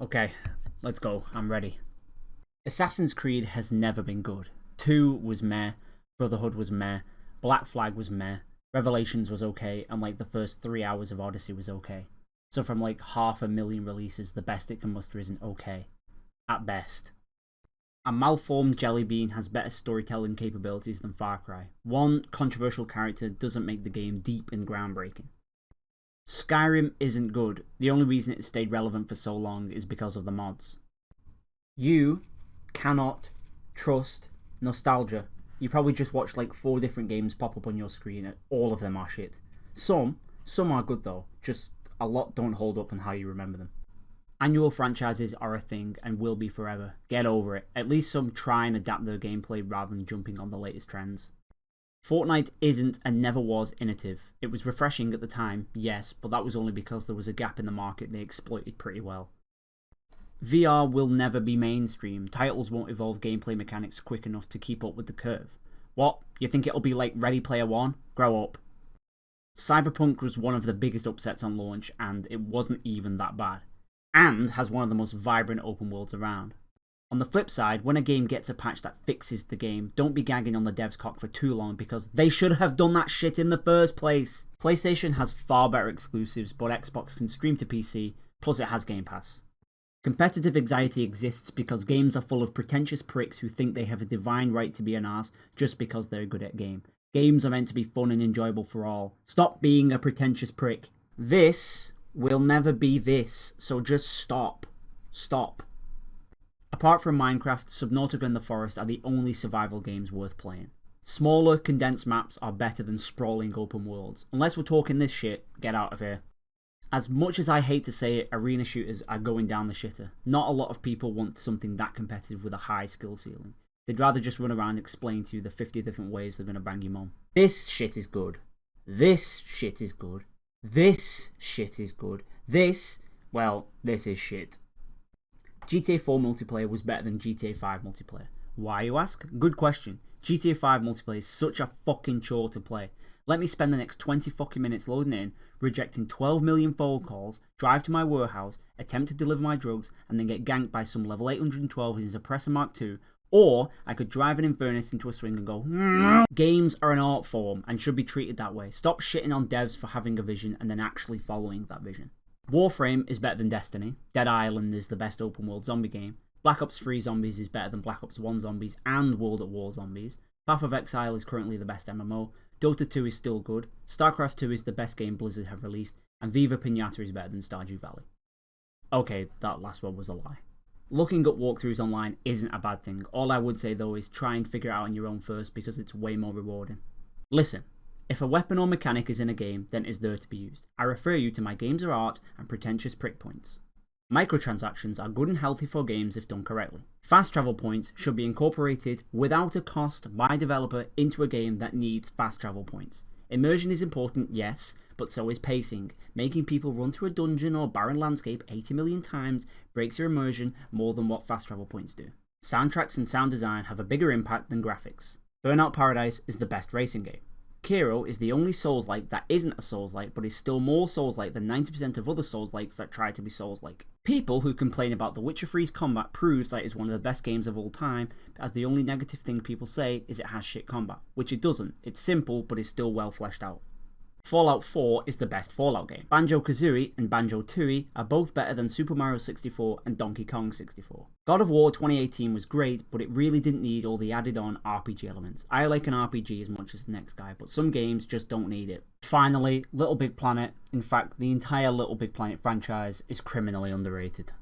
Okay, let's go. I'm ready. Assassin's Creed has never been good. 2 was meh, Brotherhood was meh, Black Flag was meh, Revelations was okay, and like the first 3 hours of Odyssey was okay. So from like 500,000 releases, the best it can muster isn't okay. At best. A malformed jelly bean has better storytelling capabilities than Far Cry. One controversial character doesn't make the game deep and groundbreaking. Skyrim isn't good. The only reason it stayed relevant for so long is because of the mods. You cannot trust nostalgia. You probably just watched like 4 different games pop up on your screen and all of them are shit. Some are good though, just a lot don't hold up on how you remember them. Annual franchises are a thing and will be forever. Get over it. At least some try and adapt their gameplay rather than jumping on the latest trends. Fortnite isn't and never was innovative. It was refreshing at the time, yes, but that was only because there was a gap in the market they exploited pretty well. VR will never be mainstream. Titles won't evolve gameplay mechanics quick enough to keep up with the curve. What? You think it'll be like Ready Player One? Grow up. Cyberpunk was one of the biggest upsets on launch, and it wasn't even that bad. And has one of the most vibrant open worlds around. On the flip side, when a game gets a patch that fixes the game, don't be gagging on the devs' cock for too long because they should have done that shit in the first place. PlayStation has far better exclusives, but Xbox can stream to PC, plus it has Game Pass. Competitive anxiety exists because games are full of pretentious pricks who think they have a divine right to be an arse just because they're good at a game. Games are meant to be fun and enjoyable for all. Stop being a pretentious prick. This will never be this, so just stop. Stop. Apart from Minecraft, Subnautica and The Forest are the only survival games worth playing. Smaller, condensed maps are better than sprawling open worlds. Unless we're talking this shit, get out of here. As much as I hate to say it, arena shooters are going down the shitter. Not a lot of people want something that competitive with a high skill ceiling. They'd rather just run around and explain to you the 50 different ways they're going to bang your mum. This shit is good. This shit is good. This shit is good. This is shit. GTA 4 multiplayer was better than GTA 5 multiplayer. Why, you ask? Good question. GTA 5 multiplayer is such a fucking chore to play. Let me spend the next 20 fucking minutes loading in, rejecting 12 million phone calls, drive to my warehouse, attempt to deliver my drugs, and then get ganked by some level 812 in Suppressor Mark II, or I could drive an Infernus into a swing and go, Games are an art form and should be treated that way. Stop shitting on devs for having a vision and then actually following that vision. Warframe is better than Destiny. Dead Island is the best open world zombie game. Black Ops 3 Zombies is better than Black Ops 1 Zombies and World at War Zombies. Path of Exile is currently the best MMO. Dota 2 is still good. StarCraft 2 is the best game Blizzard have released. And Viva Pinata is better than Stardew Valley. Okay, that last one was a lie. Looking up walkthroughs online isn't a bad thing. All I would say though is try and figure it out on your own first because it's way more rewarding. Listen. If a weapon or mechanic is in a game, then it is there to be used. I refer you to my games are art and pretentious prick points. Microtransactions are good and healthy for games if done correctly. Fast travel points should be incorporated without a cost by a developer into a game that needs fast travel points. Immersion is important, yes, but so is pacing. Making people run through a dungeon or barren landscape 80 million times breaks your immersion more than what fast travel points do. Soundtracks and sound design have a bigger impact than graphics. Burnout Paradise is the best racing game. Sekiro is the only Souls-like that isn't a Souls-like, but is still more Souls-like than 90% of other Souls-likes that try to be Souls-like. People who complain about The Witcher 3's combat proves that it's one of the best games of all time, as the only negative thing people say is it has shit combat, which it doesn't. It's simple, but it's still well fleshed out. Fallout 4 is the best Fallout game. Banjo-Kazooie and Banjo-Tooie are both better than Super Mario 64 and Donkey Kong 64. God of War 2018 was great, but it really didn't need all the added on RPG elements. I like an RPG as much as the next guy, but some games just don't need it. Finally, Little Big Planet. In fact, the entire Little Big Planet franchise is criminally underrated.